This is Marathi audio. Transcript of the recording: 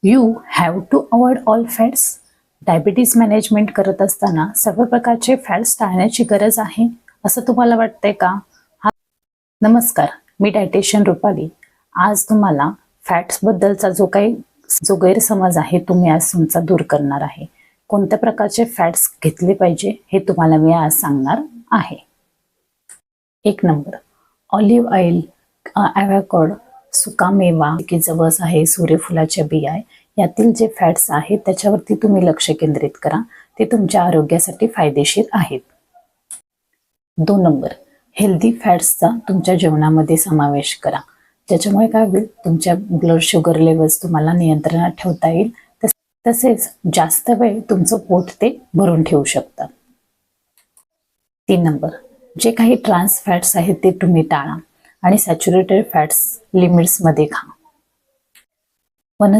You have to avoid all fats. Diabetes management करत असताना सर्व प्रकारचे फॅट्स टाळण्याची गरज आहे असं तुम्हाला वाटतंय का? नमस्कार, मी डायटिशियन रुपाली. आज तुम्हाला फॅट्स बद्दलचा जो गैरसमज आहे तुम्ही आज तुमचा दूर करणार आहे. कोणत्या प्रकारचे फॅट्स घेतले पाहिजे हे तुम्हाला मी आज सांगणार आहे. 1 नंबर, ऑलिव्ह ऑइल, ॲव्होकाडो, सुका मेवा की जवस आहे, सूर्यफुलाच्या बिया, यातील जे फॅट्स आहेत त्याच्यावरती तुम्ही लक्ष केंद्रित करा. ते तुमच्या आरोग्यासाठी फायदेशीर आहेत. 2 नंबर, हेल्दी फॅट्सचा तुमच्या जेवणामध्ये समावेश करा. त्याच्यामुळे काय होईल, तुमच्या ब्लड शुगर लेवल्स तुम्हाला नियंत्रणात ठेवता येईल. तसेच जास्त वेळ तुमचं पोट ते भरून ठेवू शकतात. 3 नंबर, जे काही ट्रान्स फॅट्स आहेत ते तुम्ही टाळा आणि सॅच्युरेटेड फॅट्स लिमिट्समध्ये खा.